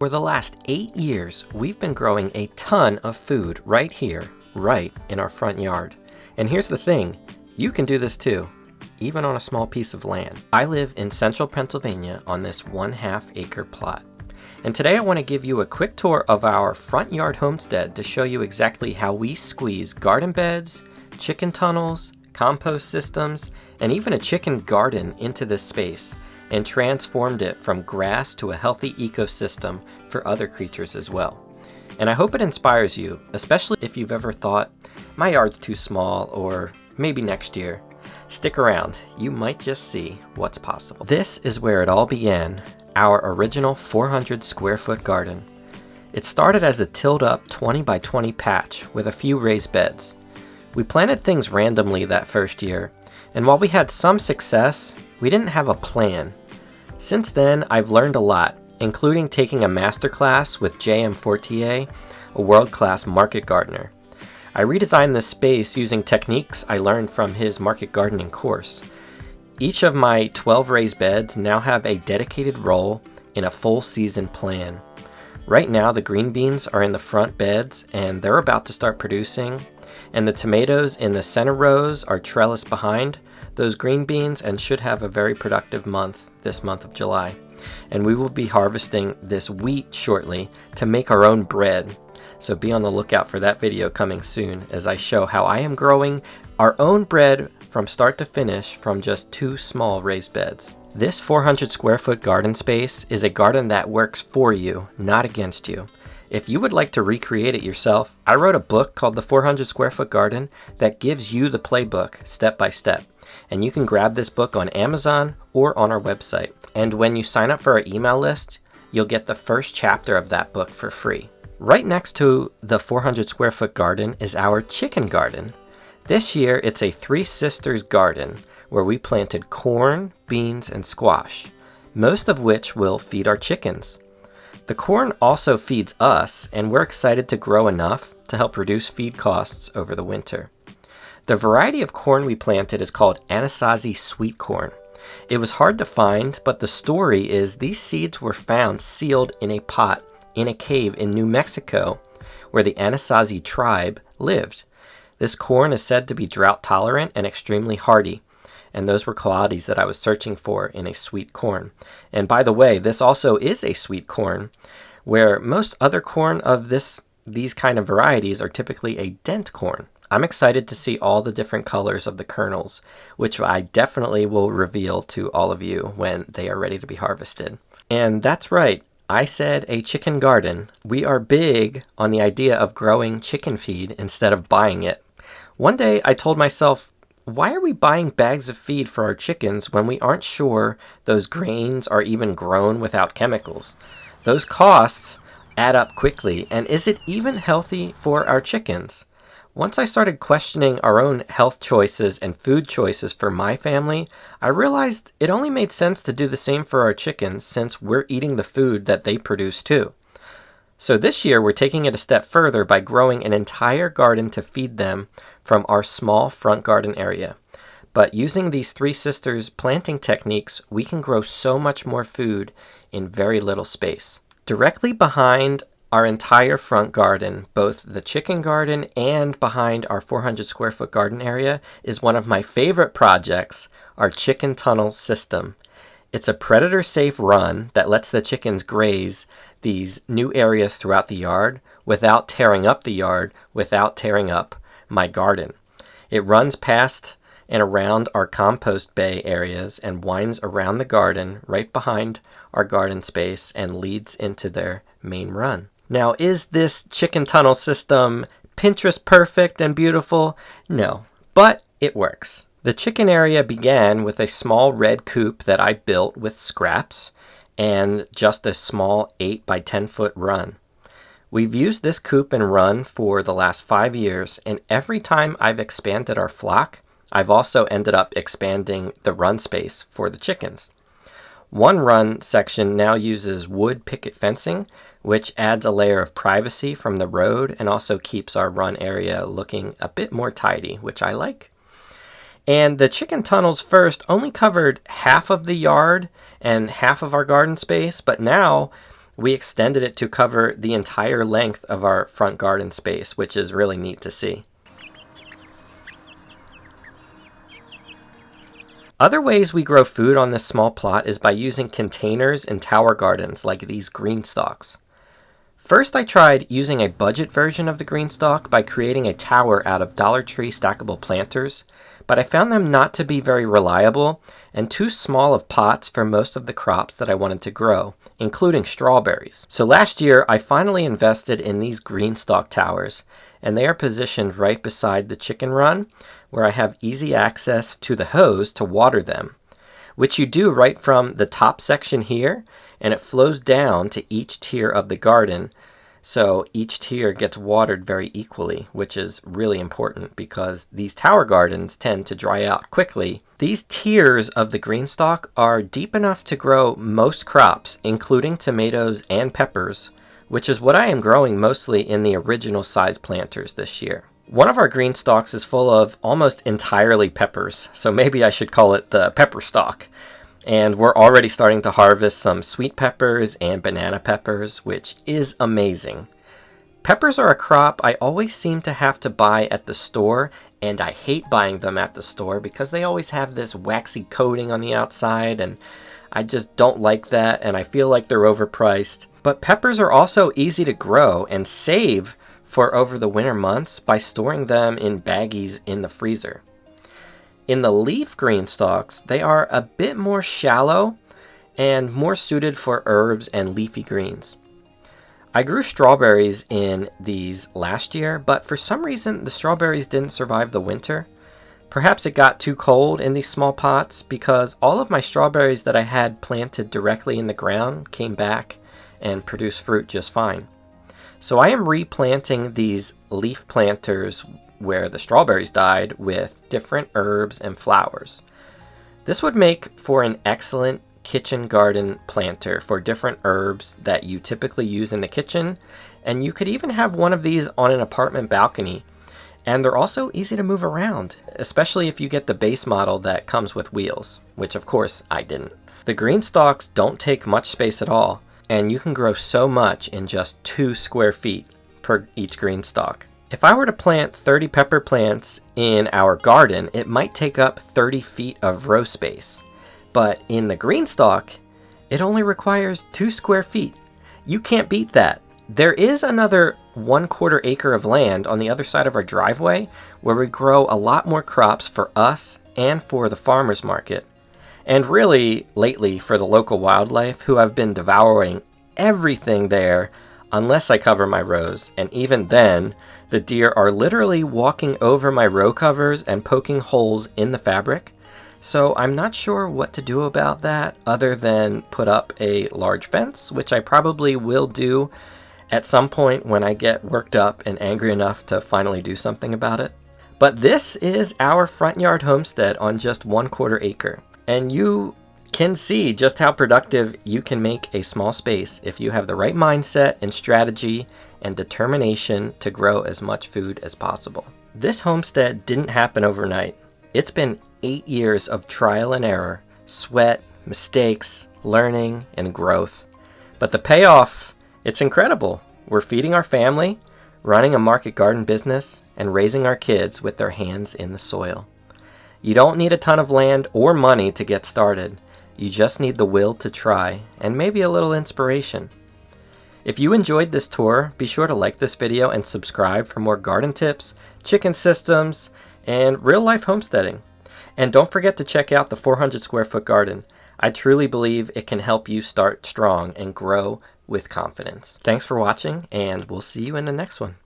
For the last 8 years, we've been growing a ton of food right here, right in our front yard. And here's the thing, you can do this too, even on a small piece of land. I live in central Pennsylvania on this 1/2 acre plot. And today I want to give you a quick tour of our front yard homestead to show you exactly how we squeeze garden beds, chicken tunnels, compost systems, and even a chicken garden into this space, and transformed it from grass to a healthy ecosystem for other creatures as well. And I hope it inspires you, especially if you've ever thought, my yard's too small, or maybe next year. Stick around, you might just see what's possible. This is where it all began, our original 400 square foot garden. It started as a tilled up 20 by 20 patch with a few raised beds. We planted things randomly that first year, and while we had some success, we didn't have a plan. Since then, I've learned a lot, including taking a masterclass with J.M. Fortier, a world-class market gardener. I redesigned this space using techniques I learned from his market gardening course. Each of my 12 raised beds now have a dedicated role in a full season plan. Right now, the green beans are in the front beds and they're about to start producing, and the tomatoes in the center rows are trellised behind those green beans and should have a very productive month, this month of July. And we will be harvesting this wheat shortly to make our own bread. So be on the lookout for that video coming soon as I show how I am growing our own bread from start to finish from just 2 small raised beds. This 400 square foot garden space is a garden that works for you, not against you. If you would like to recreate it yourself, I wrote a book called The 400 Square Foot Garden that gives you the playbook step by step. And you can grab this book on Amazon or on our website. And when you sign up for our email list, you'll get the first chapter of that book for free. Right next to the 400 square foot garden is our chicken garden. This year, it's a 3 sisters garden where we planted corn, beans, and squash, most of which will feed our chickens. The corn also feeds us, and we're excited to grow enough to help reduce feed costs over the winter. The variety of corn we planted is called Anasazi sweet corn. It was hard to find, but the story is these seeds were found sealed in a pot in a cave in New Mexico where the Anasazi tribe lived. This corn is said to be drought tolerant and extremely hardy, and those were qualities that I was searching for in a sweet corn. And by the way, this also is a sweet corn, where most other corn of these kind of varieties are typically a dent corn. I'm excited to see all the different colors of the kernels, which I definitely will reveal to all of you when they are ready to be harvested. And that's right, I said a chicken garden. We are big on the idea of growing chicken feed instead of buying it. One day I told myself, why are we buying bags of feed for our chickens when we aren't sure those grains are even grown without chemicals? Those costs add up quickly, and is it even healthy for our chickens? Once I started questioning our own health choices and food choices for my family, I realized it only made sense to do the same for our chickens since we're eating the food that they produce too. So this year we're taking it a step further by growing an entire garden to feed them from our small front garden area. But using these 3 sisters planting techniques, we can grow so much more food in very little space. Directly behind our entire front garden, both the chicken garden and behind our 400 square foot garden area, is one of my favorite projects, our chicken tunnel system. It's a predator-safe run that lets the chickens graze these new areas throughout the yard without tearing up the yard, without tearing up my garden. It runs past and around our compost bay areas and winds around the garden right behind our garden space and leads into their main run. Now, is this chicken tunnel system Pinterest perfect and beautiful? No, but it works. The chicken area began with a small red coop that I built with scraps and just a small 8 by 10 foot run. We've used this coop and run for the last 5 years, and every time I've expanded our flock, I've also ended up expanding the run space for the chickens. One run section now uses wood picket fencing, which adds a layer of privacy from the road and also keeps our run area looking a bit more tidy, which I like. And the chicken tunnels first only covered half of the yard and half of our garden space, but now we extended it to cover the entire length of our front garden space, which is really neat to see. Other ways we grow food on this small plot is by using containers and tower gardens like these green stalks. First, I tried using a budget version of the green stalk by creating a tower out of Dollar Tree stackable planters, but I found them not to be very reliable and too small of pots for most of the crops that I wanted to grow, including strawberries. So last year, I finally invested in these green stalk towers, and they are positioned right beside the chicken run, where I have easy access to the hose to water them, which you do right from the top section here, and it flows down to each tier of the garden. So each tier gets watered very equally, which is really important because these tower gardens tend to dry out quickly. These tiers of the green stalk are deep enough to grow most crops, including tomatoes and peppers, which is what I am growing mostly in the original size planters this year. One of our green stalks is full of almost entirely peppers, so maybe I should call it the pepper stalk. And we're already starting to harvest some sweet peppers and banana peppers, which is amazing. Peppers are a crop I always seem to have to buy at the store, and I hate buying them at the store because they always have this waxy coating on the outside, and I just don't like that, and I feel like they're overpriced. But peppers are also easy to grow and save for over the winter months by storing them in baggies in the freezer. In the leaf green stalks, they are a bit more shallow and more suited for herbs and leafy greens. I grew strawberries in these last year, but for some reason the strawberries didn't survive the winter. Perhaps it got too cold in these small pots because all of my strawberries that I had planted directly in the ground came back and produced fruit just fine. So I am replanting these leaf planters where the strawberries died with different herbs and flowers. This would make for an excellent kitchen garden planter for different herbs that you typically use in the kitchen, and you could even have one of these on an apartment balcony. And they're also easy to move around, especially if you get the base model that comes with wheels, which of course I didn't. The green stalks don't take much space at all, and you can grow so much in just 2 square feet per each green stalk. If I were to plant 30 pepper plants in our garden, it might take up 30 feet of row space. But in the green stalk, it only requires 2 square feet. You can't beat that. There is another 1/4 acre of land on the other side of our driveway where we grow a lot more crops for us and for the farmers market. And really, lately, for the local wildlife who have been devouring everything there unless I cover my rows, and even then, the deer are literally walking over my row covers and poking holes in the fabric. So I'm not sure what to do about that other than put up a large fence, which I probably will do at some point when I get worked up and angry enough to finally do something about it. But this is our front yard homestead on just 1/4 acre. And you can see just how productive you can make a small space if you have the right mindset and strategy and determination to grow as much food as possible. This homestead didn't happen overnight. It's been 8 years of trial and error, sweat, mistakes, learning, and growth. But the payoff, it's incredible. We're feeding our family, running a market garden business, and raising our kids with their hands in the soil. You don't need a ton of land or money to get started. You just need the will to try and maybe a little inspiration. If you enjoyed this tour, be sure to like this video and subscribe for more garden tips, chicken systems, and real-life homesteading. And don't forget to check out the 400 square foot garden. I truly believe it can help you start strong and grow with confidence. Thanks for watching, and we'll see you in the next one.